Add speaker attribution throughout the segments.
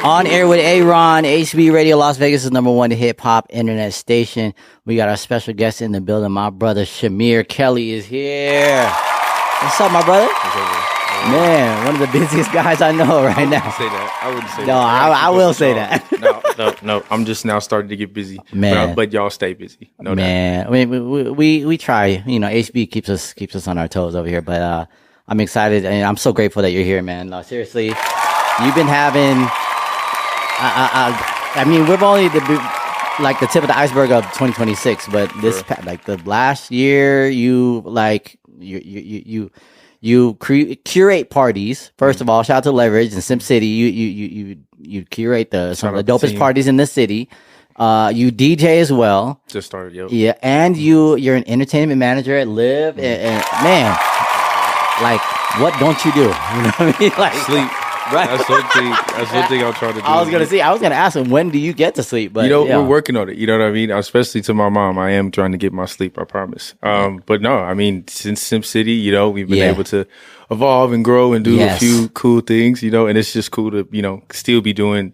Speaker 1: On air with Aaron, HB Radio Las Vegas' #1 hip hop internet station. We got our special guest in the building. My brother Shamir Kelly is here. What's up, my brother? Man, one of the busiest guys I know right now.
Speaker 2: I wouldn't say that.
Speaker 1: No, I will say that.
Speaker 2: No. I'm just now starting to get busy.
Speaker 1: Man,
Speaker 2: but y'all stay busy. No
Speaker 1: man.
Speaker 2: doubt.
Speaker 1: I mean, we try. You know, HB keeps us on our toes over here. But I'm excited and I'm so grateful that you're here, man. No, seriously, you've been having. I mean, we're only the tip of the iceberg of 2026, but this like the last year, you curate parties. First of all, shout out to Leverage and Sim City. You curate some of the dopest parties in the city. You DJ as well.
Speaker 2: Just started, yo.
Speaker 1: Yeah, and you're an entertainment manager at Live, and man, like what don't you do? You know what I mean? Like
Speaker 2: sleep. Right. That's one thing I'm trying to do.
Speaker 1: I was gonna ask him, when do you get to sleep? But
Speaker 2: we're working on it. You know what I mean? Especially to my mom, I am trying to get my sleep. I promise. But no, I mean, since Sim City, we've been able to evolve and grow and do a few cool things. And it's just cool to still be doing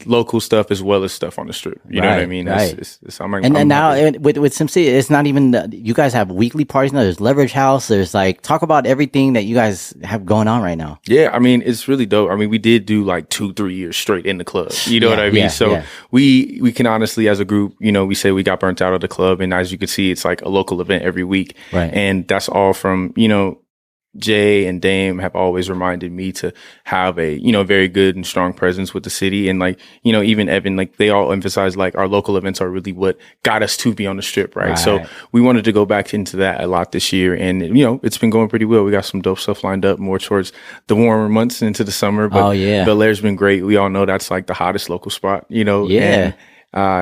Speaker 2: local stuff as well as stuff on the strip. You know what I mean?
Speaker 1: Right.
Speaker 2: And
Speaker 1: now with SimCity, it's not even you guys have weekly parties now. There's Leverage House. There's talk about everything that you guys have going on right now.
Speaker 2: Yeah, I mean, it's really dope. I mean, we did do like 2-3 years straight in the club. You know what I mean? So we can honestly, as a group, we say we got burnt out of the club, and as you can see, it's like a local event every week.
Speaker 1: Right.
Speaker 2: And that's all from Jay and Dame have always reminded me to have a, very good and strong presence with the city. And even Evan, they all emphasize our local events are really what got us to be on the strip. Right. So we wanted to go back into that a lot this year. And, it's been going pretty well. We got some dope stuff lined up more towards the warmer months into the summer. But Bel Air's been great. We all know that's the hottest local spot,
Speaker 1: Yeah.
Speaker 2: And,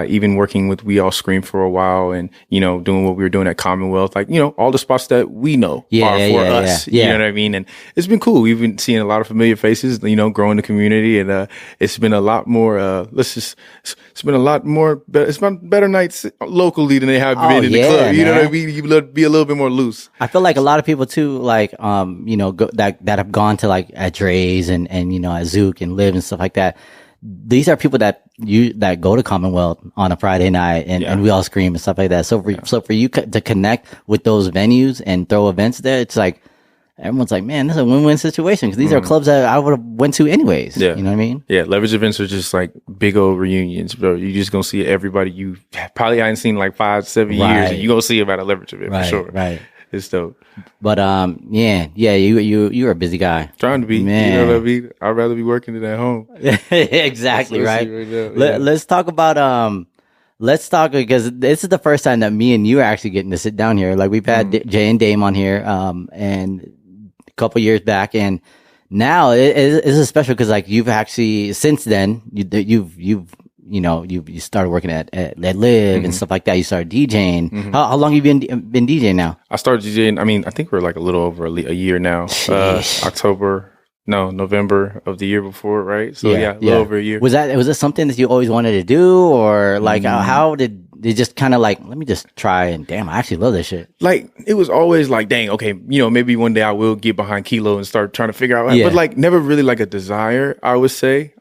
Speaker 2: even working with We All Scream for a while and, doing what we were doing at Commonwealth, all the spots that we know are for us. You know what I mean? And it's been cool. We've been seeing a lot of familiar faces, growing the community. And it's been a lot more, it's been better nights locally than they have been in the club. You know what I mean? You be a little bit more loose.
Speaker 1: I feel like a lot of people too, that have gone to at Dre's and at Zook and Live and stuff like that. These are people that go to Commonwealth on a Friday night and We All Scream and stuff like that. So for you to connect with those venues and throw events there, it's everyone's man, this is a win-win situation because these are clubs that I would have went to anyways. Yeah. You know what I mean?
Speaker 2: Yeah. Leverage events are just big old reunions, bro. You just gonna see everybody you probably hadn't seen 5-7 years, and you gonna see them at a Leverage event for sure.
Speaker 1: Right.
Speaker 2: It's dope.
Speaker 1: But you're a busy guy.
Speaker 2: Trying to be,
Speaker 1: man.
Speaker 2: You know what I mean? I'd rather be working than at home.
Speaker 1: Exactly, right? Let's talk about because this is the first time that me and you are actually getting to sit down here. We've had Jay and Dame on here, and a couple years back, and now it's special because you've actually since then you started working at Live and stuff like that. You started DJing. How long have you been DJing now? I
Speaker 2: started DJing. I mean, I think we're a little over a year now. November of the year before, right? So a little over a year. Was
Speaker 1: that something that you always wanted to do, or how did it just kind of let me just try and damn, I actually love this shit.
Speaker 2: It was always dang, okay, maybe one day I will get behind Kilo and start trying to figure out, but never really a desire, I would say.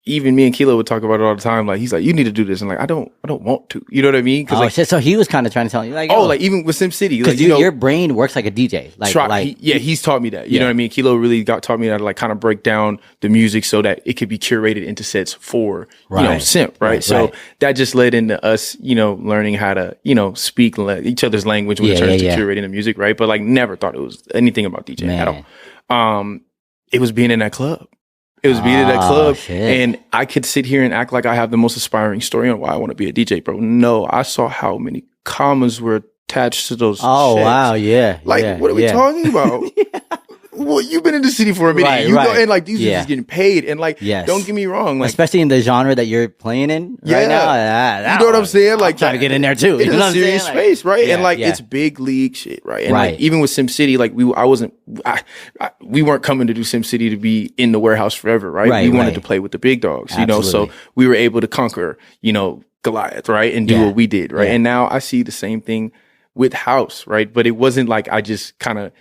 Speaker 2: Even me and Kilo would talk about it all the time. He's you need to do this. And I don't want to. You know what I mean?
Speaker 1: So he was kind of trying to tell you,
Speaker 2: even with SimCity.
Speaker 1: Because your brain works like a DJ.
Speaker 2: He's taught me that. You know what I mean? Kilo really taught me how to kind of break down the music so that it could be curated into sets for, Simp, right? So that just led into us, learning how to, speak each other's language when it turns to curating the music, right? But never thought it was anything about DJing at all. It was being in that club. It was being at that club, and I could sit here and act like I have the most inspiring story on why I want to be a DJ, bro. No, I saw how many commas were attached to those checks.
Speaker 1: Wow, yeah.
Speaker 2: What are we talking about? Well, you've been in the city for a minute. Go, and these dudes getting paid. And don't get me wrong.
Speaker 1: Especially in the genre that you're playing in right now.
Speaker 2: You know what I'm saying?
Speaker 1: I'm trying to get in there too.
Speaker 2: It's a serious space, right? It's big league shit, right? And even with SimCity, we weren't coming to do SimCity to be in the warehouse forever, right? We wanted to play with the big dogs, so we were able to conquer, Goliath, right? And do what we did, right? And now I see the same thing with house, right? But it wasn't I just kind of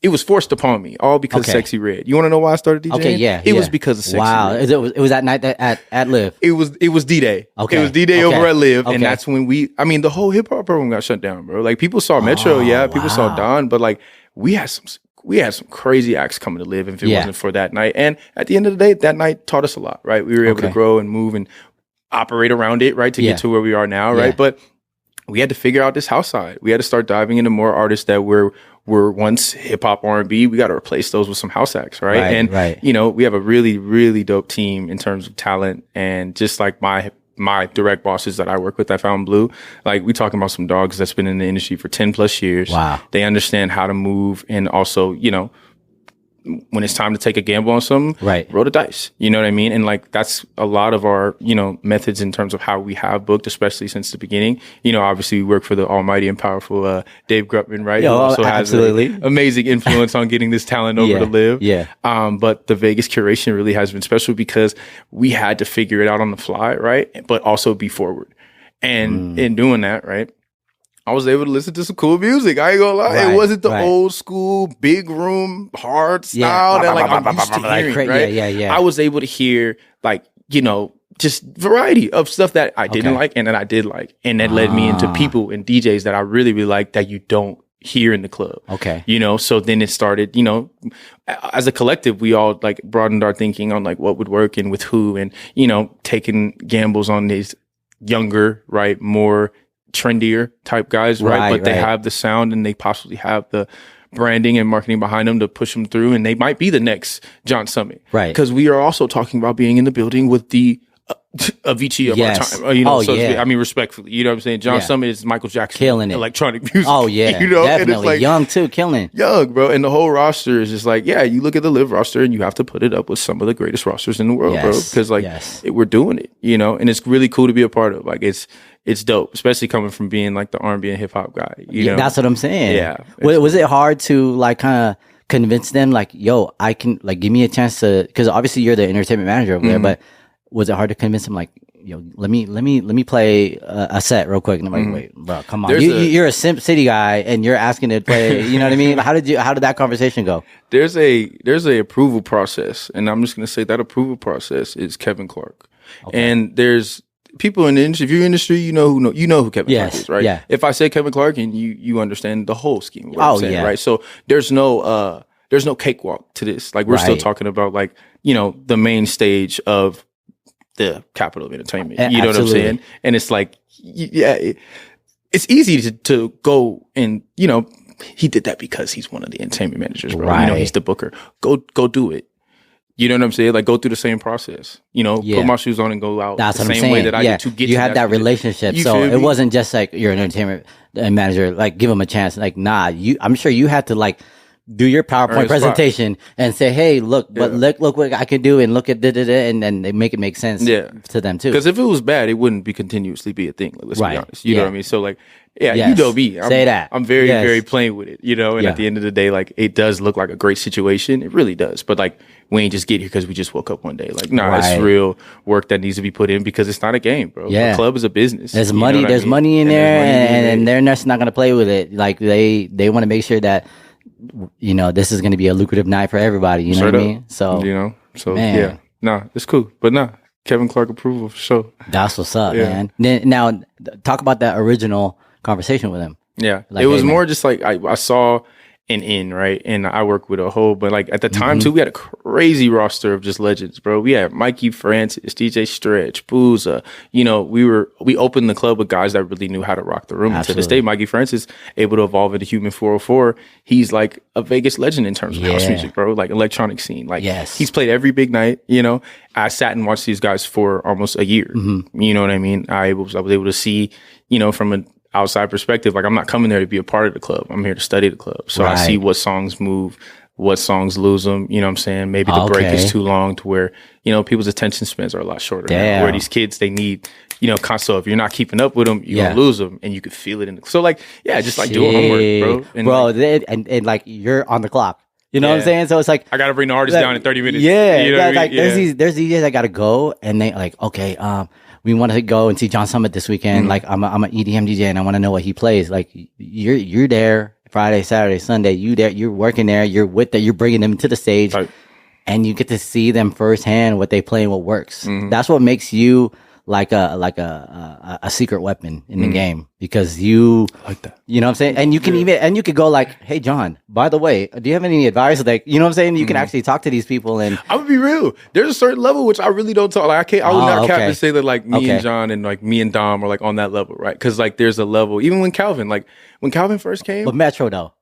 Speaker 2: it was forced upon me, all because of Sexy Red. You want to know why I started DJing?
Speaker 1: Okay, yeah.
Speaker 2: It was because of Sexy Red.
Speaker 1: It was that night at Live?
Speaker 2: It was D-Day. Okay. It was D-Day over at Live. And that's when the whole hip hop program got shut down, bro. Like, people saw Metro, people saw Don, but like, we had some crazy acts coming to Live if it wasn't for that night. And at the end of the day, that night taught us a lot, right? We were able to grow and move and operate around it, right? To get to where we are now, right? But we had to figure out this house side. We had to start diving into more artists that were once hip hop R&B. We got to replace those with some house acts, right? We have a really, really dope team in terms of talent, and just like my direct bosses that I work with, I found Blue. Like, we talking about some dogs that's been in the industry for 10 plus years.
Speaker 1: Wow.
Speaker 2: They understand how to move, and also, when it's time to take a gamble on something, roll the dice. You know what I mean? And like, that's a lot of our, methods in terms of how we have booked, especially since the beginning. Obviously we work for the almighty and powerful Dave Grutman, right? Who also has an amazing influence on getting this talent over to Live.
Speaker 1: Yeah.
Speaker 2: But the Vegas curation really has been special because we had to figure it out on the fly, right? But also be forward. And in doing that, right, I was able to listen to some cool music. I ain't gonna lie. It wasn't the old school, big room, hard style that like I'm used to hearing, right?
Speaker 1: Yeah.
Speaker 2: I was able to hear like, just variety of stuff that I didn't like and that I did like. And that led me into people and DJs that I really, really like that you don't hear in the club.
Speaker 1: Okay.
Speaker 2: So then it started, as a collective, we all like broadened our thinking on like what would work and with who, and, taking gambles on these younger, right, more trendier type guys, right? But they have the sound and they possibly have the branding and marketing behind them to push them through, and they might be the next John Summit,
Speaker 1: right?
Speaker 2: Because we are also talking about being in the building with the Avicii of our time, I mean, respectfully, you know what I'm saying? John Summit is Michael Jackson,
Speaker 1: killing it,
Speaker 2: electronic music.
Speaker 1: Oh yeah, definitely. And it's like, young too, killing
Speaker 2: young, bro. And the whole roster is just like, you look at the Live roster and you have to put it up with some of the greatest rosters in the world, bro, because we're doing it, and it's really cool to be a part of. Like, it's dope, especially coming from being like the R&B and hip hop guy. You know?
Speaker 1: That's what I'm saying.
Speaker 2: Yeah.
Speaker 1: Was it hard to like kind of convince them, like, yo, I can, like, give me a chance to, because obviously you're the entertainment manager over there, but was it hard to convince them, like, yo, let me play a set real quick? And I'm like, wait, bro, come on. You're a Simp City guy and you're asking to play, you know what I mean? How did that conversation go?
Speaker 2: There's a approval process, and I'm just going to say that approval process is Kevin Clark. Okay. And there's people in the industry, if you're in the industry, you know who Kevin Clark is, right? Yeah. If I say Kevin Clark, and you understand the whole scheme, I'm saying, right? So there's no cakewalk to this. Like, we're still talking about, like, the main stage of the capital of entertainment. You know what I'm saying? And it's like, it's easy to go and, he did that because he's one of the entertainment managers, bro.
Speaker 1: Right.
Speaker 2: He's the booker. Go do it. You know what I'm saying? Like, go through the same process. Put my shoes on and go out.
Speaker 1: That's
Speaker 2: the
Speaker 1: what I'm
Speaker 2: same
Speaker 1: saying.
Speaker 2: way that I did to get.
Speaker 1: You had that relationship, so it wasn't just like you're an entertainment manager. Like, give him a chance. Like, nah, I'm sure you had to like do your PowerPoint presentation and say, hey, look, but look what I can do, and look at and then they make it make sense to them too.
Speaker 2: Because if it was bad, it wouldn't be continuously be a thing. Like, let's be honest. You know what I mean? So like, you know me.
Speaker 1: Say that.
Speaker 2: I'm very, very plain with it, and at the end of the day, like, it does look like a great situation. It really does. But like, we ain't just get here because we just woke up one day. Like, it's real work that needs to be put in, because it's not a game, bro. Yeah. The club is a business.
Speaker 1: There's money. There's money in there, and they're just not going to play with it. Like, they want to make sure that, this is going to be a lucrative night for everybody. You know what I mean? So, man.
Speaker 2: It's cool. But Kevin Clark approval for sure.
Speaker 1: That's what's up, man. Now, talk about that original conversation with him.
Speaker 2: Yeah. Like, it was more just like, I saw an in, right? And I work with a whole, but like at the time too, we had a crazy roster of just legends, bro. We had Mikey Francis, DJ Stretch, Booza. We opened the club with guys that really knew how to rock the room. And to this day, Mikey Francis able to evolve into Human 404. He's like a Vegas legend in terms of house music, bro. Like, electronic scene. Like, he's played every big night. I sat and watched these guys for almost a year. You know what I mean? I was able to see, from an outside perspective. Like, I'm not coming there to be a part of the club. I'm here to study the club. So I see what songs move, what songs lose them. You know what I'm saying? Maybe the break is too long to where, people's attention spans are a lot shorter. Where these kids, they need, so if you're not keeping up with them, you're going to lose them, and you could feel it in the, so like, just like doing homework, bro. And
Speaker 1: and like, you're on the clock. You know what I'm saying? So it's like,
Speaker 2: I got to bring the artist down in 30 minutes.
Speaker 1: Yeah. You know what I mean? There's DJs that got to go, and they like, okay, we want to go and see John Summit this weekend. Like, I'm an EDM DJ and I want to know what he plays. Like, you're there Friday, Saturday, Sunday, you're working there, you're bringing them to the stage, right. And you get to see them firsthand what they play and what works. Mm-hmm. That's what makes you like a secret weapon in the game, because you like that. You know what I'm saying? And you can you could go like, hey John, by the way, do you have any advice? Like, you know what I'm saying? You can actually talk to these people. And
Speaker 2: I'm gonna be real. There's a certain level which I really don't talk. Like I would not cap to say that like me and John and like me and Dom are like on that level, right? Because like there's a level. Even when Calvin first came,
Speaker 1: but Metro though.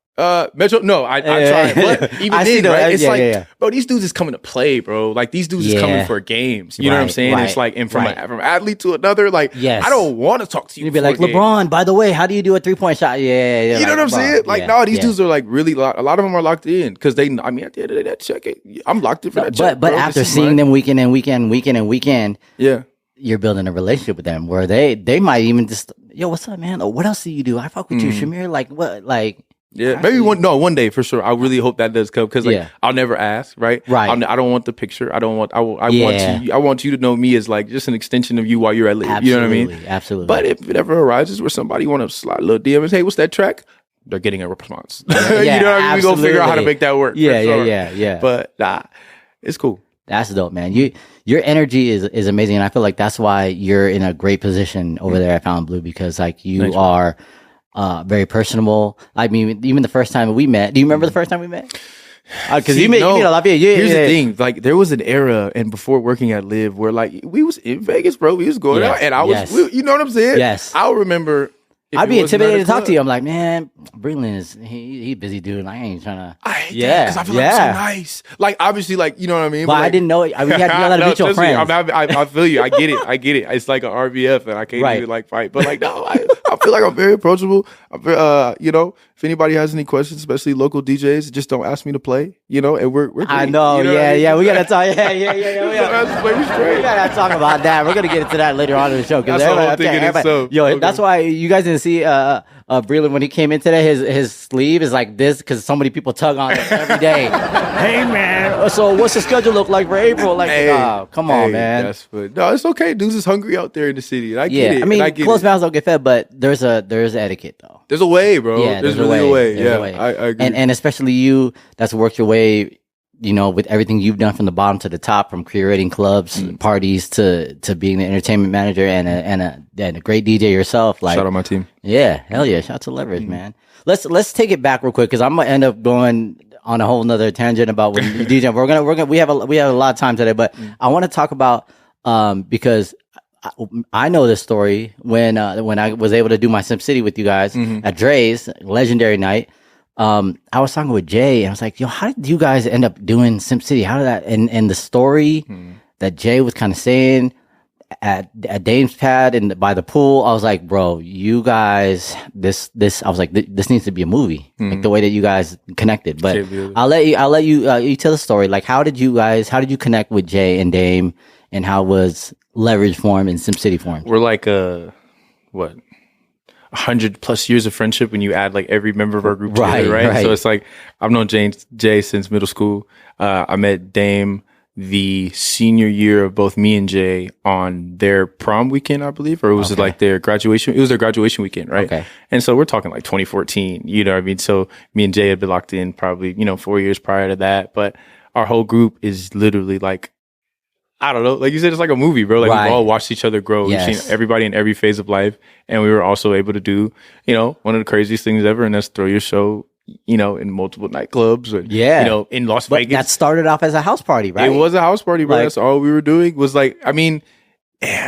Speaker 2: Metro, no, I tried, but even then, right? It's bro, these dudes is coming to play, bro. Like these dudes is coming for games. You know what I'm saying? Right, it's like, and from athlete to another, like, I don't want to talk to you.
Speaker 1: You'd be like, LeBron, by the way, how do you do a 3-point shot? Yeah.
Speaker 2: You know what I'm saying? Like, no, these dudes are like really, a lot of them are locked in because at the end of the day, that check, I'm locked in for that check.
Speaker 1: But after seeing them weekend and weekend,
Speaker 2: yeah,
Speaker 1: you're building a relationship with them where they might even just, yo, what's up, man? Oh, what else do you do? I fuck with you, Shamir. Like, what, like.
Speaker 2: Yeah, maybe one day for sure. I really hope that does come because like I'll never ask, right?
Speaker 1: Right.
Speaker 2: I don't want the picture. I want you to know me as like just an extension of you while you're at Live. You know what I mean?
Speaker 1: Absolutely.
Speaker 2: But if it ever arises where somebody want to slide a little DM and say, hey, what's that track? They're getting a response. You know what I mean? We gonna figure out how to make that work.
Speaker 1: Yeah.
Speaker 2: But it's cool.
Speaker 1: That's dope, man. Your energy is amazing, and I feel like that's why you're in a great position over there at Fountain Blue, because like you are. Very personable. I mean, even the first time we met. Do you remember the first time we met? Because you meet a lot of people.
Speaker 2: Here's the thing: like there was an era, and before working at Live, where like we was in Vegas, bro. We was going out, and I was, you know what I'm saying?
Speaker 1: Yes.
Speaker 2: I'll remember.
Speaker 1: I'd be intimidated to talk to you. I'm like, man, Breland is he busy dude. I ain't trying to.
Speaker 2: I hate that because I feel like I'm so nice. Like obviously, like you know what I mean.
Speaker 1: But like, I didn't know. We had to know how to meet your friends.
Speaker 2: I feel you. I get it. It's like an RBF, and I can't even like fight. But like no, I feel like I'm very approachable. You know, if anybody has any questions, especially local DJs, just don't ask me to play. You know, and we're great.
Speaker 1: I know. You know yeah. We gotta talk. Yeah. We gotta talk about that. We're gonna get into that later on in the show because that's why you guys didn't see Breland when he came in today. His sleeve is like this because so many people tug on it every day. Hey man, so what's the schedule look like for April? Like, come on, man.
Speaker 2: No, it's okay. Dudes is hungry out there in the city. And I get it.
Speaker 1: I mean, closed mouths don't get fed, but there's etiquette though.
Speaker 2: There's a way, bro.
Speaker 1: Yeah,
Speaker 2: there's really a way. Yeah, I agree.
Speaker 1: And especially you, that's worked your way. You know, with everything you've done from the bottom to the top, from curating clubs, parties to being the entertainment manager and a great DJ yourself. Like,
Speaker 2: shout out my team.
Speaker 1: Yeah, hell yeah! Shout out to Leverage, man. Let's take it back real quick because I'm gonna end up going on a whole nother tangent about when you DJ. We have a lot of time today, but I want to talk about because I know this story when I was able to do my SimCity with you guys at Dre's legendary night. I was talking with Jay and I was like, yo, how did you guys end up doing SimCity? How did that, and the story that Jay was kind of saying at Dame's pad and by the pool, I was like, bro, you guys, this, I was like, this needs to be a movie, like the way that you guys connected. But I'll let you tell the story. Like, how did you connect with Jay and Dame, and how was Leverage formed and SimCity formed?
Speaker 2: We're like, 100+ years of friendship when you add like every member of our group together, right? So it's like I've known Jay since middle school. I met Dame the senior year of both me and Jay on their prom weekend, I believe, or it was like their graduation. It was their graduation weekend, right? Okay. And so we're talking like 2014, you know what I mean? So me and Jay had been locked in probably, 4 years prior to that. But our whole group is literally like, I don't know. Like you said, it's like a movie, bro. Like we've all watched each other grow. Yes. We've seen everybody in every phase of life. And we were also able to do, one of the craziest things ever. And that's throw your show, in multiple nightclubs. And, in Las Vegas.
Speaker 1: That started off as a house party, right?
Speaker 2: It was a house party, bro. Like, that's all we were doing was like,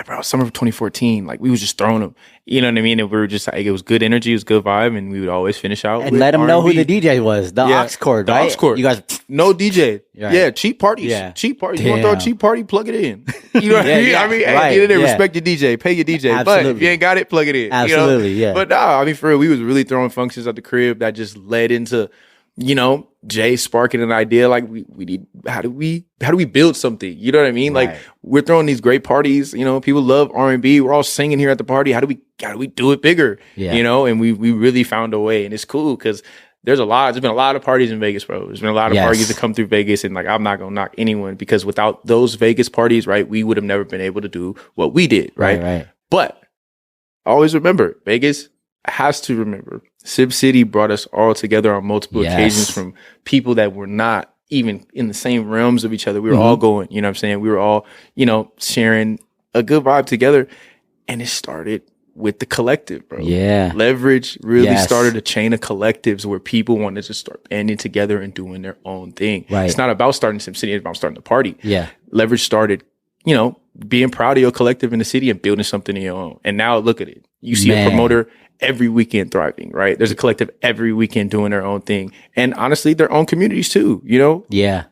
Speaker 2: bro, summer of 2014, like we was just throwing them. You know what I mean? And we were just like, it was good energy, it was good vibe, and we would always finish out
Speaker 1: and let them
Speaker 2: R&B.
Speaker 1: know who the DJ was. The aux cord, right?
Speaker 2: The aux cord.
Speaker 1: You guys,
Speaker 2: no DJ. Right. Yeah, cheap parties. Yeah. Cheap parties. You want to throw a cheap party? Plug it in. You know what I mean? Yeah. Hey, get in there, respect your DJ, pay your DJ. Absolutely. But if you ain't got it, plug it in.
Speaker 1: Absolutely, yeah.
Speaker 2: But for real, we was really throwing functions at the crib that just led into, Jay sparking an idea like we need, how do we build something? You know what I mean? Right. Like we're throwing these great parties, people love R&B. We're all singing here at the party. How do we do it bigger? Yeah. And we really found a way, and it's cool because there's been a lot of parties in Vegas, bro. There's been a lot of parties that come through Vegas, and like I'm not gonna knock anyone because without those Vegas parties, right, we would have never been able to do what we did, right?
Speaker 1: Right.
Speaker 2: But always remember, Vegas has to remember Sip City brought us all together on multiple occasions from people that were not even in the same realms of each other. We were all going, you know what I'm saying? We were all, you know, sharing a good vibe together. And it started with the collective, bro.
Speaker 1: Yeah.
Speaker 2: Leverage really started a chain of collectives where people wanted to start banding together and doing their own thing.
Speaker 1: Right.
Speaker 2: It's not about starting Sim City, it's about starting the party.
Speaker 1: Yeah.
Speaker 2: Leverage started, you know, being proud of your collective in the city and building something of your own. And now look at it. You see a promoter every weekend thriving, right? There's a collective every weekend doing their own thing. And honestly, their own communities too, you know?
Speaker 1: Yeah.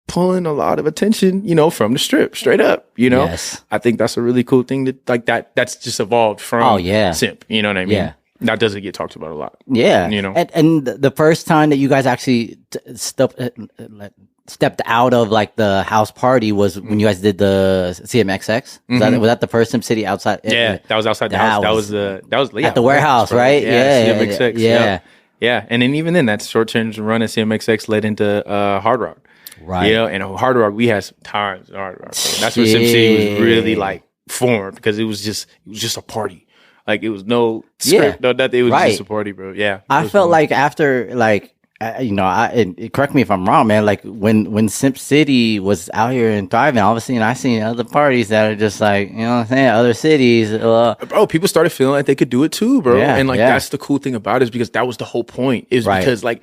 Speaker 2: Pulling a lot of attention, you know, from the strip, straight up, you know?
Speaker 1: Yes.
Speaker 2: I think that's a really cool thing that, like, that's just evolved from Simp, you know what I mean?
Speaker 1: Yeah.
Speaker 2: That doesn't get talked about a lot.
Speaker 1: Yeah.
Speaker 2: You know?
Speaker 1: And the first time that you guys actually stepped out of like the house party was when you guys did the CMXX. Was that the first Sim City outside?
Speaker 2: Yeah, that was outside the house. That was
Speaker 1: at the warehouse, right?
Speaker 2: Yeah, CMXX. Yeah. And then even then, that short-term run at CMXX led into Hard Rock.
Speaker 1: Right.
Speaker 2: You know, and Hard Rock, we had some times in Hard Rock. So that's where Sim City was really like formed, because it was just a party. Like, it was no script, no nothing. It was just a party, bro. Yeah.
Speaker 1: I felt like after, like, you know, correct me if I'm wrong, man. Like, when Simp City was out here and thriving, obviously, and I seen other parties that are just like, you know what I'm saying, other cities.
Speaker 2: Bro, people started feeling like they could do it too, bro. And like, that's the cool thing about it, is because that was the whole point. Is because like,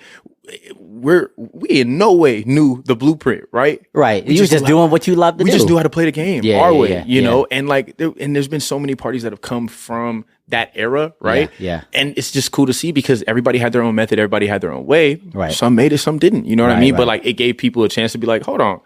Speaker 2: we in no way knew the blueprint, right?
Speaker 1: Right. You were just doing what you love to do.
Speaker 2: We just knew how to play the game our way, you know? And like, and there's been so many parties that have come from that era, right?
Speaker 1: Yeah.
Speaker 2: And it's just cool to see, because everybody had their own method, everybody had their own way.
Speaker 1: Right.
Speaker 2: Some made it, some didn't. You know what I mean? But like, it gave people a chance to be like, hold on,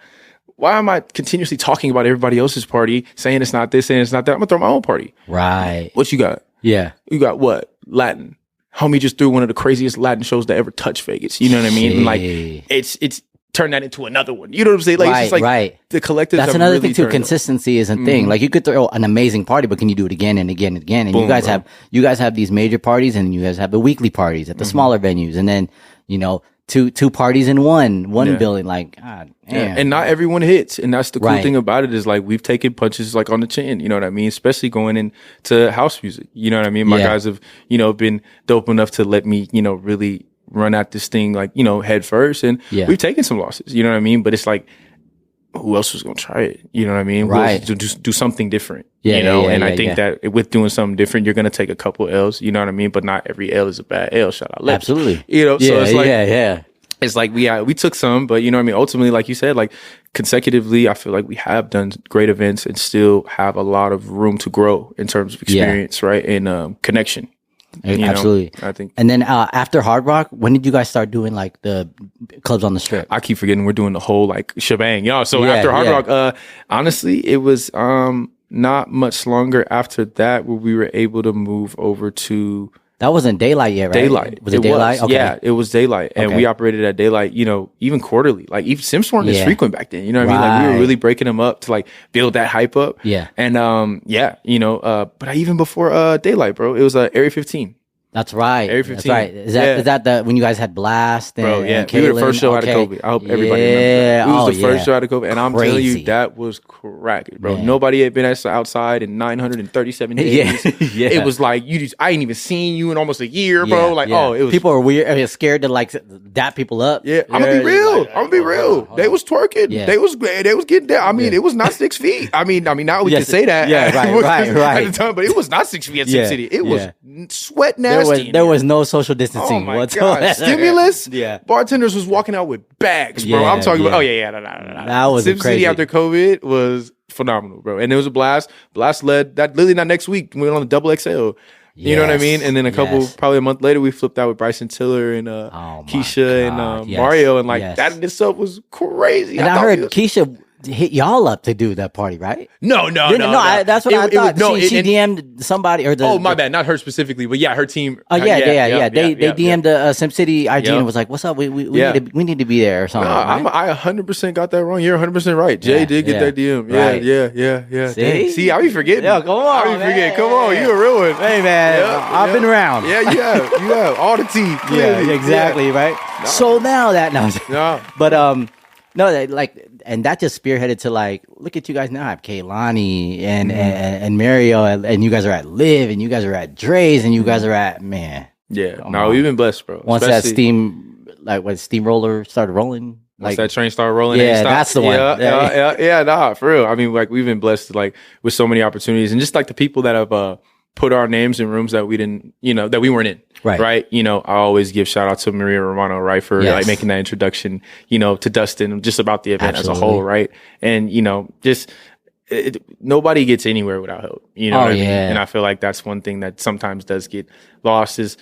Speaker 2: why am I continuously talking about everybody else's party, saying it's not this, saying it's not that? I'm gonna throw my own party.
Speaker 1: Right.
Speaker 2: What you got?
Speaker 1: Yeah.
Speaker 2: You got what? Latin. Homie just threw one of the craziest Latin shows to ever touch Vegas. You know what I mean? And like, it's turned that into another one. You know what I'm saying? Like, it's just like the collective.
Speaker 1: That's another thing too. Consistency is a thing. Like, you could throw an amazing party, but can you do it again and again and again? And boom, you guys have these major parties, and you guys have the weekly parties at the smaller venues, and then, you know, two parties in one building. Like, God damn.
Speaker 2: And not everyone hits, and that's the cool thing about it, is like, we've taken punches like on the chin. You know what I mean? Especially going into house music. You know what I mean? My guys have, you know, been dope enough to let me, you know, really run at this thing, like, you know, head first. And we've taken some losses. You know what I mean? But it's like, who else was gonna try it? You know what I mean?
Speaker 1: Right.
Speaker 2: To do something different. You know, and I think that with doing something different, you're gonna take a couple L's. You know what I mean? But not every L is a bad L. Shout out,
Speaker 1: absolutely.
Speaker 2: You know, so it's like,
Speaker 1: it's
Speaker 2: like we took some, but you know what I mean? Ultimately, like you said, like, consecutively, I feel like we have done great events and still have a lot of room to grow in terms of experience, right? And connection.
Speaker 1: Absolutely.
Speaker 2: Know, I think.
Speaker 1: And then after Hard Rock, when did you guys start doing like the clubs on the strip?
Speaker 2: I keep forgetting we're doing the whole like shebang, y'all. So after Hard Rock, honestly, it was not much longer after that where we were able to move over to.
Speaker 1: That wasn't Daylight yet, right?
Speaker 2: Daylight.
Speaker 1: Was it Daylight? Okay.
Speaker 2: Yeah, it was Daylight. And we operated at Daylight, you know, even quarterly. Like, even Simps weren't as frequent back then. You know what I mean? Like, we were really breaking them up to like build that hype up.
Speaker 1: Yeah.
Speaker 2: And you know, but even before Daylight, bro, it was Area 15.
Speaker 1: That's right.
Speaker 2: Area 15.
Speaker 1: That's right. Is that the when you guys had Blast? And,
Speaker 2: bro,
Speaker 1: and
Speaker 2: we were the first show out of COVID. I hope everybody remembers that. We was the first show out of COVID, and I'm telling you, that was cracking, bro. Nobody had been outside in 937 days. It was like I ain't even seen you in almost a year, bro. Like, it was.
Speaker 1: People were weird. I mean, scared to like dap people up.
Speaker 2: Yeah, I'm gonna be real. I'm gonna be real. They was twerking. They was getting down. I mean, it was not 6 feet. I mean, now we can say that.
Speaker 1: Yeah, right.
Speaker 2: At the time, but it was not 6 feet at Sim City. It was sweat nasty.
Speaker 1: There was no social distancing.
Speaker 2: Oh my God. Stimulus?
Speaker 1: Yeah.
Speaker 2: Bartenders was walking out with bags, bro. I'm talking about, no.
Speaker 1: That was
Speaker 2: Sim
Speaker 1: crazy.
Speaker 2: City after COVID was phenomenal, bro. And it was a blast. Blast led that literally not next week. We went on the double XL. You know what I mean? And then probably a month later, we flipped out with Bryson Tiller and Keisha and Mario. And like that in itself was crazy.
Speaker 1: And I heard Keisha hit y'all up to do that party, right?
Speaker 2: No.
Speaker 1: That's what I thought. She DM'd somebody or
Speaker 2: my bad, not her specifically, but her team.
Speaker 1: Oh yeah. They DM'd the SimCity IG and was like, "What's up? We need to be there or something."
Speaker 2: No, right? I 100% got that wrong. You're 100% right. Jay did get that DM. Yeah. See, I be forgetting.
Speaker 1: Yo, come on,
Speaker 2: I be forgetting. Come on, you a real one.
Speaker 1: Hey man, I've been around.
Speaker 2: Yeah, you have all the tea. Clearly.
Speaker 1: Yeah, exactly, right. No. So now that but no, like, and that just spearheaded to like, look at you guys now. I have Kaylani and Mario, and you guys are at Live, and you guys are at Dre's, and you guys are at
Speaker 2: Yeah. No, we've been blessed, bro.
Speaker 1: Once that steamroller started rolling.
Speaker 2: Once that train started rolling,
Speaker 1: yeah, that's the one.
Speaker 2: Yeah, nah, for real. I mean, like we've been blessed, like with so many opportunities, and just like the people that have put our names in rooms that we didn't, that we weren't in. Right. I always give shout out to Maria Romano, right, for like making that introduction, to Dustin, just about the event as a whole, right, and nobody gets anywhere without help. You know what I mean? And I feel like that's one thing that sometimes does get lost is,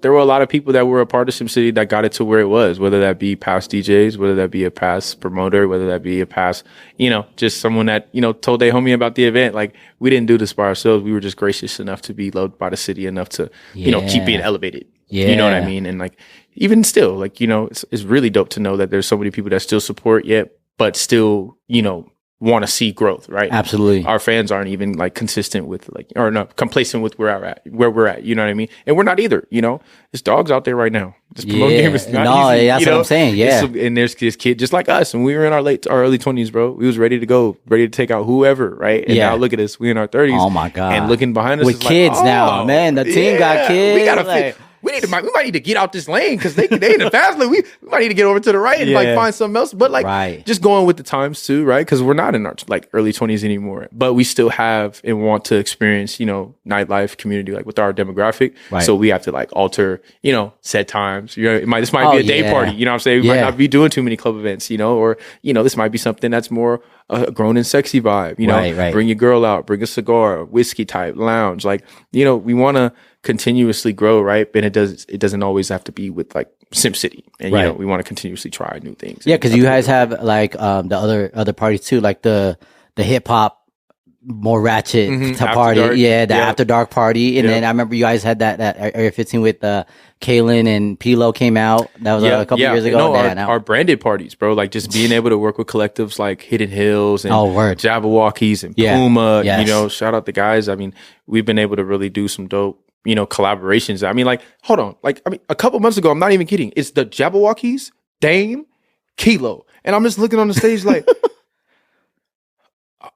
Speaker 2: there were a lot of people that were a part of SimCity that got it to where it was, whether that be past DJs, whether that be a past promoter, whether that be a past, just someone that, told their homie about the event. Like, we didn't do this by ourselves. We were just gracious enough to be loved by the city enough to, keep being elevated. You know what I mean? And like, even still, like, it's really dope to know that there's so many people that still support yet, but still, want to see growth, right?
Speaker 1: Absolutely.
Speaker 2: Our fans aren't even like consistent with complacent with where we're at. You know what I mean? And we're not either. There's dogs out there right now. Just promoting game is not easy.
Speaker 1: That's what I'm saying. Yeah.
Speaker 2: And there's this kid just like us, and we were in our early 20s, bro. We was ready to go, ready to take out whoever, right? And now look at us, we in our 30s.
Speaker 1: Oh my god!
Speaker 2: And looking behind us
Speaker 1: with kids now, man. The team got kids.
Speaker 2: We gotta we might need to get out this lane because they in the fast lane. We might need to get over to the right and find something else. But just going with the times too, right? Because we're not in our early 20s anymore, but we still have and want to experience, nightlife, community, like with our demographic. Right. So we have to alter, set times. This might be a day party. You know what I'm saying? We might not be doing too many club events, or this might be something that's more a grown and sexy vibe. Right. Bring your girl out, bring a cigar, whiskey type lounge. We want to continuously grow, right? And it doesn't always have to be with SimCity, and we want to continuously try new things.
Speaker 1: Yeah, because you guys have the other parties too, like the hip hop, more ratchet type party. Dark. Yeah, the after dark party, and then I remember you guys had that Area 15 with Kaylin and Pilo came out. That was a couple years ago.
Speaker 2: Our branded parties, bro. Like just being able to work with collectives like Hidden Hills and Jabberwockies and Puma. Yes. Shout out the guys. I mean, we've been able to really do some dope collaborations. I mean, hold on. A couple months ago, I'm not even kidding. It's the Jabberwockies, Dame, Kilo. And I'm just looking on the stage like, huh?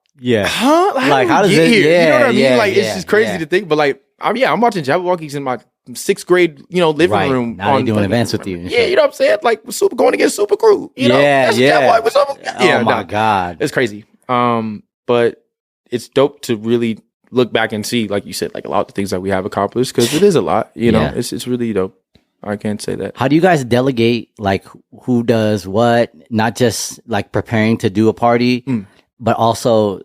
Speaker 2: How does it get here? You know what I mean? It's just crazy to think. But I'm watching Jabberwockies in my 6th grade, living room.
Speaker 1: Now they're doing events with you.
Speaker 2: Yeah, you know what I'm saying? Going against Super Crew. That's Jabberwock with Super.
Speaker 1: Oh my God.
Speaker 2: It's crazy. But it's dope to really look back and see, like you said, a lot of the things that we have accomplished, because it is a lot, it's really dope. I can't say that.
Speaker 1: How do you guys delegate, who does what, not just preparing to do a party, but also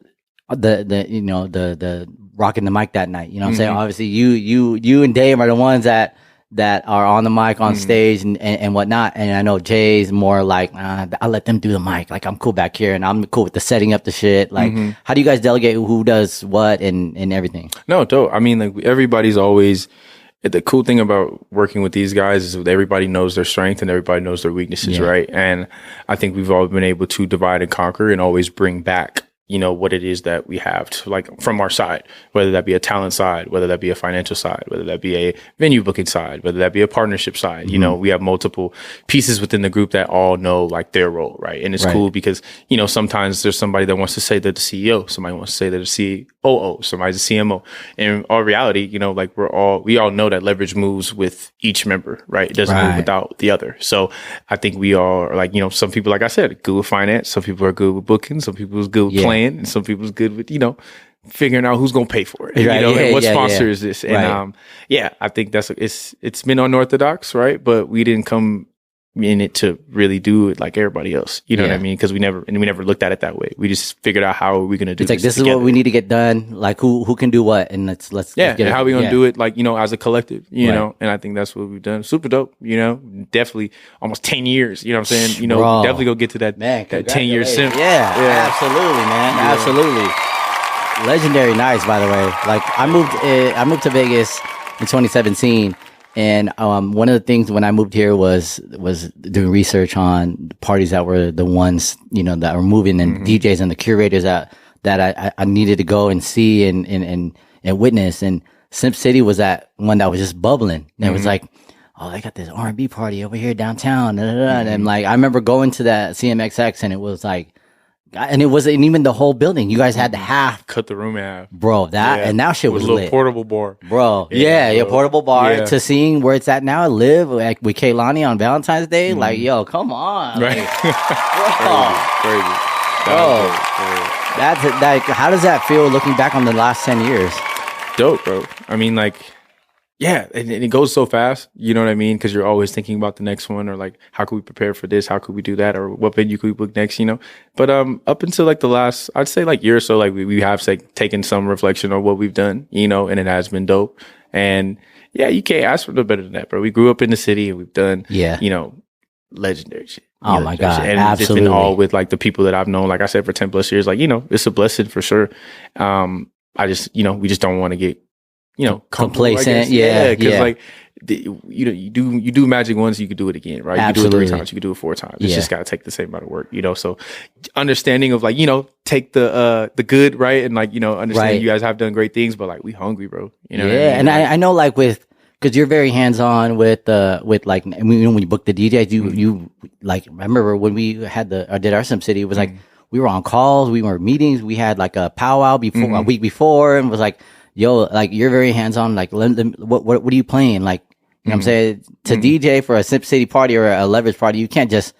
Speaker 1: the rocking the mic that night, you know what I'm saying? Obviously you and Dave are the ones that are on the mic on stage and whatnot. And I know Jay's more I'll let them do the mic. I'm cool back here and I'm cool with the setting up the shit. How do you guys delegate who does what and everything?
Speaker 2: No, dope. I mean, everybody's always, the cool thing about working with these guys is that everybody knows their strength and everybody knows their weaknesses, right? And I think we've all been able to divide and conquer and always bring back what it is that we have to, from our side, whether that be a talent side, whether that be a financial side, whether that be a venue booking side, whether that be a partnership side. We have multiple pieces within the group that all know their role, right? And it's cool because, sometimes there's somebody that wants to say they're the CEO, somebody wants to say they're the COO, somebody's a CMO. And in all reality, we all know that leverage moves with each member, right? It doesn't move without the other. So I think we all are some people, like I said, good with finance, some people are good with booking, some people are good with playing, and some people's good with figuring out who's gonna pay for it, and what sponsor is this, and I think that's it's been unorthodox, right? But we didn't come in it to really do it like everybody else, what I mean? Because we never looked at it that way. We just figured out how are we gonna do
Speaker 1: this. This together. Is what we need to get done. Who can do what, and let's
Speaker 2: get and how we gonna do it, as a collective, know. And I think that's what we've done. Super dope, definitely almost 10 years. You know what I'm saying? Bro, definitely go get to that 10-year sim.
Speaker 1: Yeah, absolutely, man, absolutely. Legendary nights, by the way. I moved to Vegas in 2017. And one of the things when I moved here was doing research on parties that were the ones, that were moving, and DJs and the curators that I needed to go and see and witness. And SimCity was that one that was just bubbling. And it was oh, they got this R&B party over here downtown. And I remember going to that CMXX, and it was And it wasn't even the whole building. You guys had to
Speaker 2: cut the room in half,
Speaker 1: bro. And that shit was
Speaker 2: a little
Speaker 1: lit.
Speaker 2: portable bar,
Speaker 1: bro. Yeah, portable bar. To seeing where it's at now, live like with Kaylani on Valentine's Day. Like, yo, come on,
Speaker 2: right?
Speaker 1: Like,
Speaker 2: crazy.
Speaker 1: Bro, that's like, how does that feel looking back on the last 10 years?
Speaker 2: Dope, bro. I mean, like, yeah, and it goes so fast. You know what I mean? Because you're always thinking about the next one, or like, how could we prepare for this? How could we do that? Or what venue could we book next? You know. But up until like the last, I'd say like year or so, like we have taken some reflection on what we've done. You know, and it has been dope. And yeah, you can't ask for no better than that, bro. We grew up in the city, and we've done, you know, legendary shit.
Speaker 1: Oh my God.
Speaker 2: And
Speaker 1: absolutely.
Speaker 2: it's been all with like the people that I've known, like I said, for 10 plus years. Like, you know, it's a blessing for sure. I just, you know, we just don't want to get, you know,
Speaker 1: complacent.
Speaker 2: Because like, you know, you do magic once, you could do it again, right?
Speaker 1: Absolutely.
Speaker 2: You could do it 3 times, you could do it 4 times. It's just got to take the same amount of work, you know? So understanding of like, you know, take the good, right? And like, you know, understand you guys have done great things, but like, we hungry, bro. You know what I mean?
Speaker 1: And I know like because you're very hands-on with like, when you book the DJs, you like, remember when we had did our Sim City, it was like, we were on calls, we were meetings, we had like a powwow before, a week before, and was like, yo, like, you're very hands-on, like, what are you playing? Like, you know what I'm saying? To DJ for a Sim City party or a leverage party, you can't just,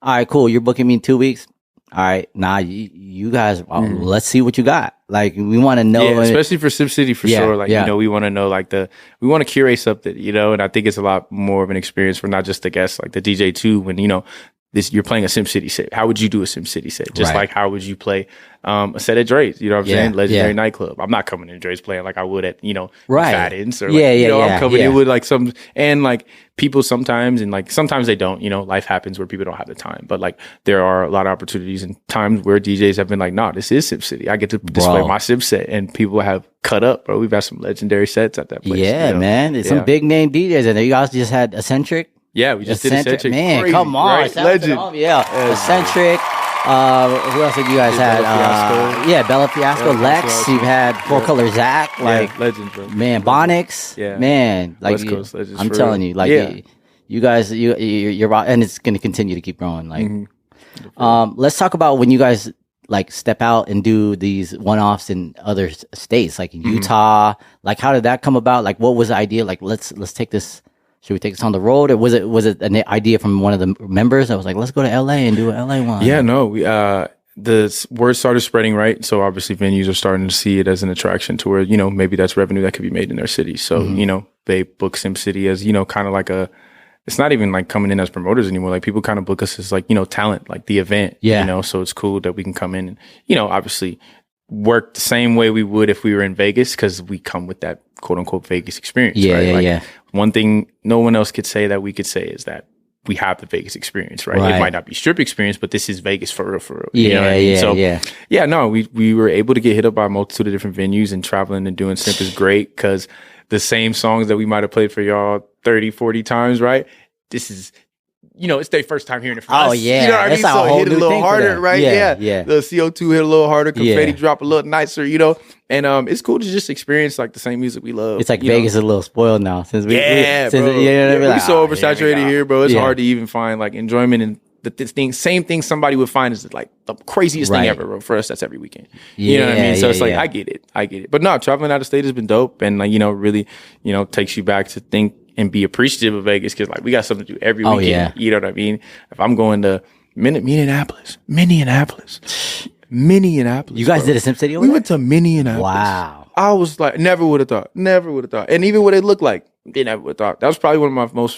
Speaker 1: all right, cool, you're booking me in 2 weeks. All right, nah, you guys, let's see what you got. Like, we want to know.
Speaker 2: Yeah, especially for SimCity, for sure. Like, you know, we want to know, like, we want to curate something, you know, and I think it's a lot more of an experience for not just the guests, like the DJ too, when, you know, you're playing a SimCity set. How would you do a SimCity set? Just like, how would you play a set at Dre's? You know what I'm saying? Legendary nightclub. I'm not coming in Dre's playing like I would at, you know, Fat Ends or, like, you know, I'm coming in with like some, and like people sometimes, and like sometimes they don't, you know, life happens where people don't have the time. But like, there are a lot of opportunities and times where DJs have been like, nah, this is SimCity. I get to display my Sim set, and people have cut up, bro. We've had some legendary sets at that place.
Speaker 1: Yeah,
Speaker 2: you know?
Speaker 1: man. There's some big name DJs in there. You guys just had Eccentric.
Speaker 2: Yeah, we just did Eccentric.
Speaker 1: Man,
Speaker 2: crazy,
Speaker 1: come on.
Speaker 2: right? Legend.
Speaker 1: Eccentric. Who else have you guys had? Bella Fiasco, Lex. You've had Four Color Zach. Like,
Speaker 2: legend, bro.
Speaker 1: Man, Bonix.
Speaker 2: Yeah.
Speaker 1: Man, like,
Speaker 2: West Coast legends,
Speaker 1: I'm telling you, like, you guys, you're and it's going to continue to keep growing. Like, let's talk about when you guys like step out and do these one-offs in other states, like in Utah. Like, how did that come about? Like, what was the idea? Like, let's take this. Should we take this on the road, or was it an idea from one of the members that was like, let's go to LA and do an LA one?
Speaker 2: Yeah, no, we the word started spreading, right? So obviously venues are starting to see it as an attraction to where, you know, maybe that's revenue that could be made in their city. So, you know, they book SimCity as, you know, kind of like it's not even like coming in as promoters anymore. Like, people kind of book us as like, you know, talent, like the event, you know? So it's cool that we can come in and, you know, obviously work the same way we would if we were in Vegas, because we come with that quote unquote Vegas experience, right? One thing no one else could say that we could say is that we have the Vegas experience, right? It might not be strip experience, but this is Vegas for real. You know what I mean? So no, we were able to get hit up by a multitude of different venues, and traveling and doing Simp is great, because the same songs that we might have played for y'all 30, 40 times, right? This is, you know, it's their first time hearing it from us.
Speaker 1: Oh, yeah.
Speaker 2: You know what I mean?
Speaker 1: It's
Speaker 2: So it hit a little harder, right?
Speaker 1: Yeah.
Speaker 2: The CO2 hit a little harder, confetti drop a little nicer, you know? And it's cool to just experience like the same music we love.
Speaker 1: It's like Vegas is a little spoiled now since we
Speaker 2: bro. We're so oversaturated here, bro. It's hard to even find like enjoyment in the same thing somebody would find is like the craziest thing ever, bro. For us, that's every weekend. You know what I mean? So it's like, I get it. But no, traveling out of state has been dope, and like, you know, really, you know, takes you back to think and be appreciative of Vegas, because like we got something to do every weekend. You know what I mean? If I'm going to Minneapolis.
Speaker 1: You guys did a Sim City over there?
Speaker 2: We went to Minneapolis.
Speaker 1: Wow.
Speaker 2: I was like, never would have thought. And even what it looked like, they never would have thought. That was probably one of my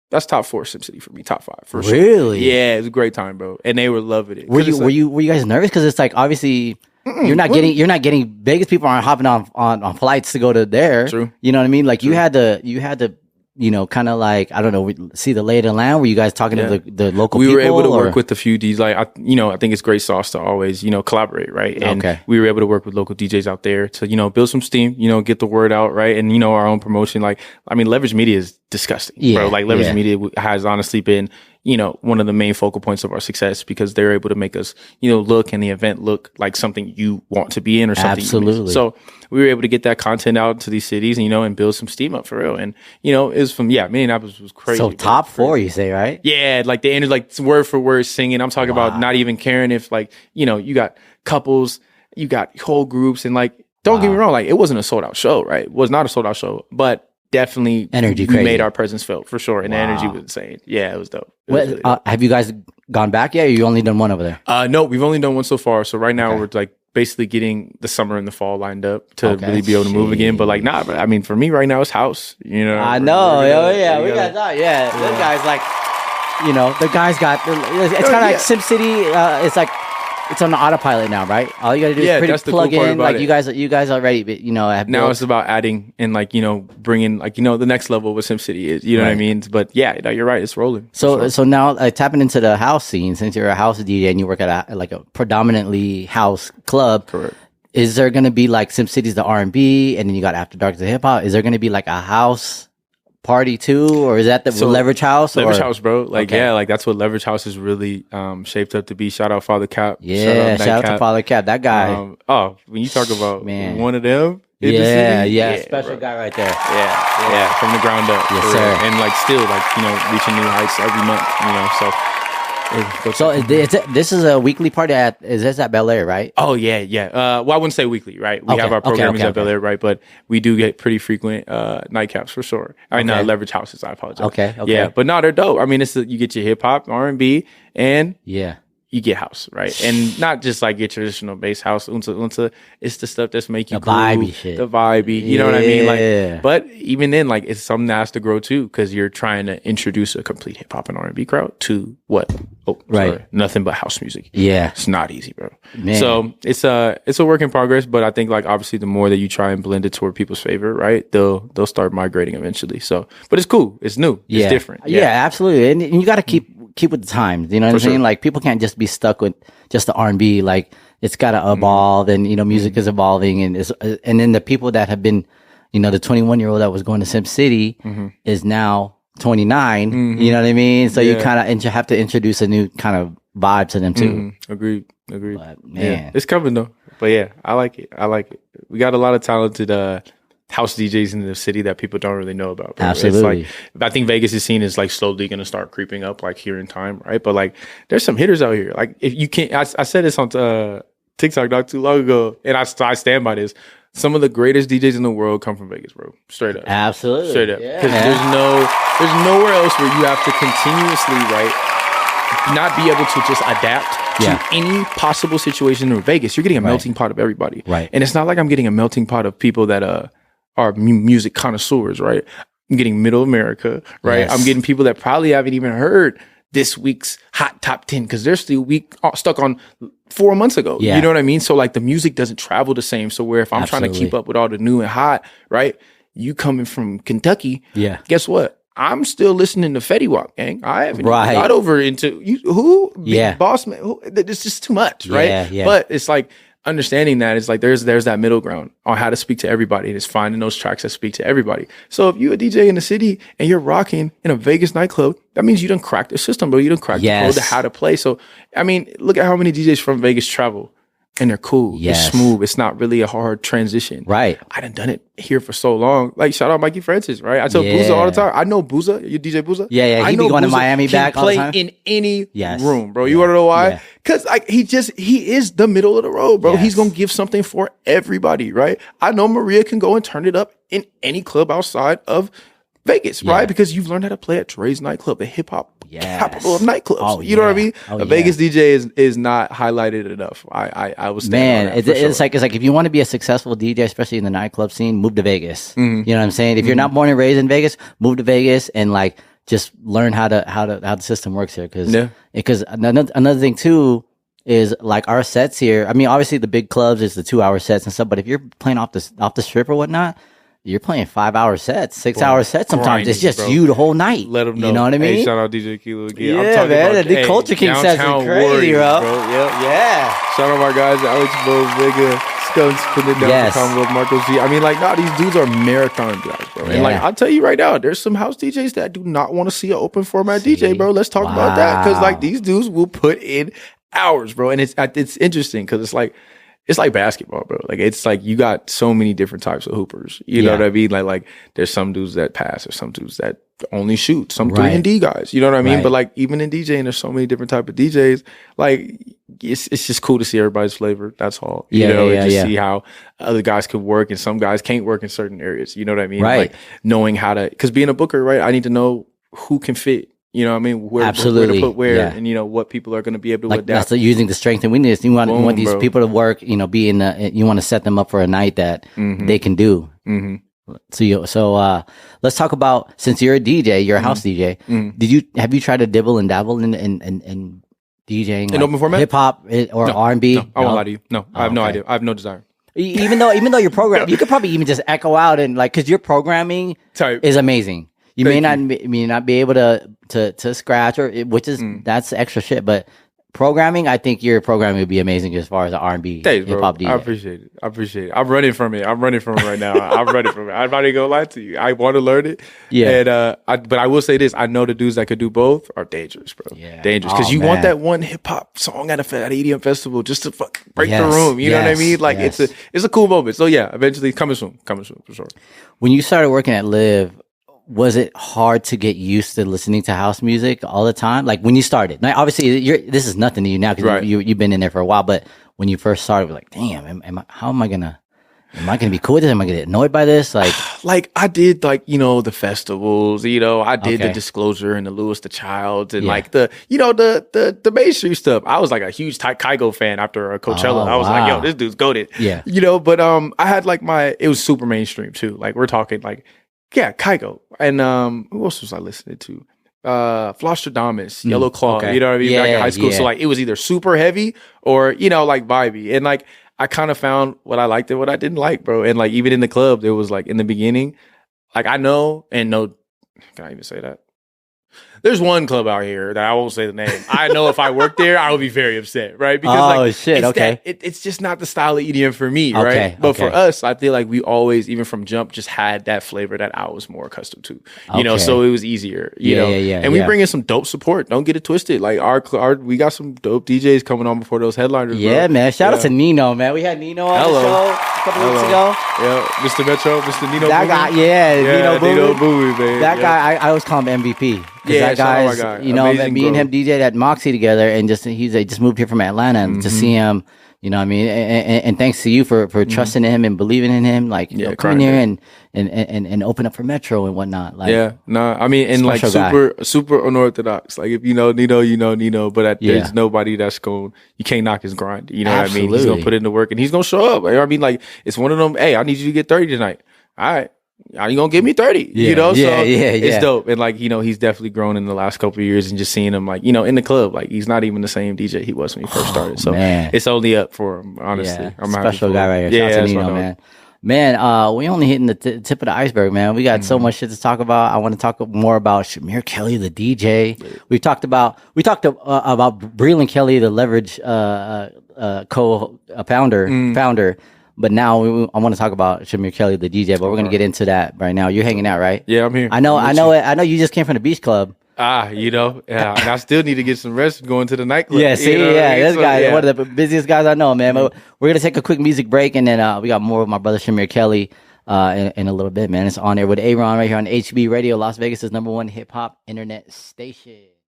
Speaker 2: that's top 4 SimCity for me, top 5 for sure.
Speaker 1: Really?
Speaker 2: Yeah, it was a great time, bro. And they were loving it.
Speaker 1: Were you guys nervous? Because it's like, obviously, you're not getting Vegas people aren't hopping on flights to go to there.
Speaker 2: True.
Speaker 1: You know what I mean? Like, you had to, you know, kind of like, I don't know, see the lay of the land. Were you guys talking to the local people?
Speaker 2: We were able to work with a few DJs. Like, I think it's great sauce to always, you know, collaborate, right? And we were able to work with local DJs out there to, you know, build some steam, you know, get the word out, right? And, you know, our own promotion. Like, I mean, leverage media is disgusting, bro. Like, leverage media has honestly been, one of the main focal points of our success, because they're able to make us, look and the event look like something you want to be in or something.
Speaker 1: Absolutely.
Speaker 2: So we were able to get that content out to these cities, and build some steam up for real. And, it was from, Minneapolis was crazy.
Speaker 1: So top 4, you say, right?
Speaker 2: Yeah. Like they ended like word for word singing. I'm talking about not even caring if like, you got couples, you got whole groups, and like, don't get me wrong. Like it wasn't a sold out show, right? It was not a sold out show, but definitely
Speaker 1: energy
Speaker 2: we made our presence felt for sure, and the energy was insane. Yeah, it was dope. Really dope.
Speaker 1: Have you guys gone back yet, or you only done one over there?
Speaker 2: No, we've only done one so far. So right now we're like basically getting the summer and the fall lined up to really be able to move again. But like, but I mean, for me right now, it's house.
Speaker 1: I know. We got that. Yeah, those guys like, the guys got. It's kind of like SimCity. It's like. It's on the autopilot now, right? All you got to do is plug in. Like you guys already, have
Speaker 2: now built. It's about adding and like bringing like the next level what SimCity is. You know what I mean? But yeah, you're right. It's rolling.
Speaker 1: So now tapping into the house scene, since you're a house DJ and you work at a predominantly house club.
Speaker 2: Correct.
Speaker 1: Is there going to be like SimCity's the R&B, and then you got After Dark the hip hop? Is there going to be like a house party too, or is that the Leverage House?
Speaker 2: Leverage House, bro. Like like that's what Leverage House is really shaped up to be. Shout out Father Cap.
Speaker 1: Yeah, shout out to Father Cap. That guy.
Speaker 2: When you talk about one of them,
Speaker 1: special guy right there.
Speaker 2: Yeah, from the ground up.
Speaker 1: Yes, sir.
Speaker 2: And like still like reaching new heights every month. So.
Speaker 1: This is a weekly party is this at Bel Air, right?
Speaker 2: Oh yeah. Well, I wouldn't say weekly, right? We have our programming at Bel Air, right? But we do get pretty frequent nightcaps for sure. I mean, Leverage Houses. I apologize.
Speaker 1: Okay.
Speaker 2: Yeah, but no, they're dope. I mean, you get your hip hop, R&B, and you get house, right? And not just like your traditional bass house, unta. It's the stuff that's make you
Speaker 1: the vibey shit.
Speaker 2: The vibey, you know what I mean? Like, but even then, like, it's something that has to grow too, because you're trying to introduce a complete hip hop and R&B crowd to what? Nothing but house music.
Speaker 1: Yeah,
Speaker 2: it's not easy, bro. Man. So it's a work in progress, but I think like obviously the more that you try and blend it toward people's favor, right? They'll start migrating eventually. So, but it's cool. It's new. It's different.
Speaker 1: Yeah, absolutely. And you got to keep with the times. You know what I'm saying? Like people can't just be stuck with just the R&B. Like it's got to evolve, and music is evolving, and then the people that have been, the 21-year-old that was going to SimCity is now 29. You know what I mean? So you kind of have to introduce a new kind of vibe to them too.
Speaker 2: Agreed.
Speaker 1: But, man,
Speaker 2: it's coming though. But yeah, I like it. We got a lot of talented house DJs in the city that people don't really know about. Bro.
Speaker 1: Absolutely.
Speaker 2: It's like, I think Vegas' scene is like slowly going to start creeping up like here in time, right? But like there's some hitters out here. Like if you can't, I said this on TikTok not too long ago, and I stand by this. Some of the greatest DJs in the world come from Vegas, bro. Straight up.
Speaker 1: Absolutely.
Speaker 2: Straight up. Because there's nowhere else where you have to continuously, right, not be able to just adapt to any possible situation in Vegas. You're getting a melting pot of everybody.
Speaker 1: Right.
Speaker 2: And it's not like I'm getting a melting pot of people that are music connoisseurs, right? I'm getting middle America, right? Yes. I'm getting people that probably haven't even heard this week's hot top 10 because they're still stuck on 4 months ago. You know what I mean? So like the music doesn't travel the same. So where if I'm trying to keep up with all the new and hot, right? You coming from Kentucky, guess what? I'm still listening to Fetty Wap, gang. I haven't got over into who? Big Boss Man. It's just too much, right? But it's like understanding that it's like there's that middle ground on how to speak to everybody, and it's finding those tracks that speak to everybody. So if you're a DJ in the city and you're rocking in a Vegas nightclub, that means you done cracked the system, bro. You done cracked the code to how to play. So I mean, look at how many DJs from Vegas travel. And they're cool. It's smooth. It's not really a hard transition.
Speaker 1: Right.
Speaker 2: I done it here for so long. Like, shout out Mikey Francis, right? I tell Booza all the time. I know Booza. You DJ Booza?
Speaker 1: Yeah. He be going to Miami back all the time.
Speaker 2: Play in any room, bro. You want to know why? Because he is the middle of the road, bro. He's going to give something for everybody, right? I know Maria can go and turn it up in any club outside of Vegas, right? Because you've learned how to play at Dre's nightclub, the hip hop capital of nightclubs. You know what I mean? A Vegas DJ is not highlighted enough. I was
Speaker 1: it's like if you want to be a successful DJ, especially in the nightclub scene, move to Vegas. You know what I'm saying? If you're not born and raised in Vegas, move to Vegas and like just learn how the system works here. Because another thing too is like our sets here. I mean, obviously the big clubs is the 2-hour sets and stuff, but if you're playing off the strip or whatnot, you're playing 5-hour sets, 6-hour sets. Sometimes it's just you the whole night.
Speaker 2: Let them know.
Speaker 1: You know what I mean?
Speaker 2: Hey, shout out DJ Kilo again.
Speaker 1: Yeah, I'm talking about the Culture King sets are crazy,
Speaker 2: Warriors,
Speaker 1: bro.
Speaker 2: Yeah. Shout out my guys, Alex Bovega, Skunks putting it down for combo with Marco G. I mean, like, nah, these dudes are marathon guys, bro. And like, I'll tell you right now, there's some house DJs that do not want to see an open format DJ, bro. Let's talk about that, because like these dudes will put in hours, bro. And it's interesting because it's like basketball, bro. Like, it's like you got so many different types of hoopers. You know what I mean? Like there's some dudes that pass, or some dudes that only shoot, some 3-and-D guys. You know what I mean? Right. But like, even in DJing, there's so many different type of DJs. Like, it's just cool to see everybody's flavor. That's all. You know, and just see how other guys can work, and some guys can't work in certain areas. You know what I mean? Right. Like, knowing how to, because being a booker, right? I need to know who can fit. You know what I mean? Where to put and you know what people are going to be able to adapt. That's
Speaker 1: using the strength and weakness. You want these people to work. You know, you want to set them up for a night that they can do. So let's talk about, since you're a DJ, you're a house DJ. Have you tried to dibble and dabble in DJing
Speaker 2: in open format,
Speaker 1: hip hop or R&B?
Speaker 2: No, I won't lie to you. No, I have no idea. I have no desire.
Speaker 1: Even though you're programming, you could probably even just echo out and like, because your programming is amazing. You may not be able to scratch, or which is that's extra shit. But programming, I think your programming would be amazing as far as the R&B hip hop DJ.
Speaker 2: I appreciate it. I'm running from it right now. I'm running from it. I'm not even gonna lie to you. I want to learn it. Yeah. And but I will say this: I know the dudes that could do both are dangerous, bro. Yeah. Dangerous, because you want that one hip hop song at an EDM festival just to break the room. You know what I mean? Like, it's a cool moment. So yeah, eventually coming soon for sure.
Speaker 1: When you started working at Live, was it hard to get used to listening to house music all the time? Like, when you started, now, obviously this is nothing to you now, because you've been in there for a while. But when you first started, we're like, damn, how am I gonna be cool with this? Am I gonna get annoyed by this?
Speaker 2: Like I did, like, you know, the festivals, you know, I did the Disclosure and the Louis the Child, and like the Main Street stuff. I was like a huge Kygo fan after Coachella. I was like, yo, this dude's goated. Yeah. You know, but I had like it was super mainstream too. Like, we're talking like, Kygo. And who else was I listening to? Flostradamus, Yellow Claw, you know what I mean? Back in high school. So like, it was either super heavy or, you know, like vibey. And like, I kind of found what I liked and what I didn't like, bro. And like, even in the club, there was like, in the beginning, like, can I even say that? There's one club out here that I won't say the name. I know if I worked there, I would be very upset, right? Because it's just not the style of EDM for me, right? But for us, I feel like we always, even from jump, just had that flavor that I was more accustomed to, you know. So it was easier, you know. And we bring in some dope support. Don't get it twisted. Like, we got some dope DJs coming on before those headliners.
Speaker 1: Yeah, bro. Man. Shout out to Nino, man. We had Nino on the show a couple weeks ago.
Speaker 2: Yeah, Mr. Metro, Mr. Nino.
Speaker 1: That guy, Nino Booey, man. That guy, I always call him MVP. Yeah, that guy's, you know, amazing, me and him DJed at Moxie together, and he just moved here from Atlanta, and to see him, you know what I mean, and thanks to you for trusting him and believing in him, like, you know, coming here and open up for Metro and whatnot. Like,
Speaker 2: I mean, and like super unorthodox. Like, if you know Nino, you know Nino, but there's nobody you can't knock his grind. You know what I mean? He's gonna put in the work, and he's gonna show up. I mean, like, it's one of them. Hey, I need you to get 30 tonight. All right. Are you gonna give me 30? You know, it's dope. And like, you know, he's definitely grown in the last couple of years, and just seeing him, like, you know, in the club, like, he's not even the same DJ he was when he first started. So it's only up for him, honestly.
Speaker 1: Yeah. I'm special guy right here. Shout out to Nino, man. Man, we only hitting the tip of the iceberg, man. We got so much shit to talk about. I want to talk more about Shamir Kelly, the DJ. We talked about Breland Kelly, the Leverage founder. But now I want to talk about Shamir Kelly, the DJ. But we're gonna get into that right now. You're hanging out, right?
Speaker 2: Yeah, I'm here.
Speaker 1: I know. You just came from the Beach Club.
Speaker 2: You know, and I still need to get some rest going to the nightclub.
Speaker 1: Yeah, see, this guy, one of the busiest guys I know, man. But we're gonna take a quick music break, and then we got more of my brother Shamir Kelly in a little bit, man. It's on there with Aaron right here on HB Radio, Las Vegas' #1 hip hop internet station.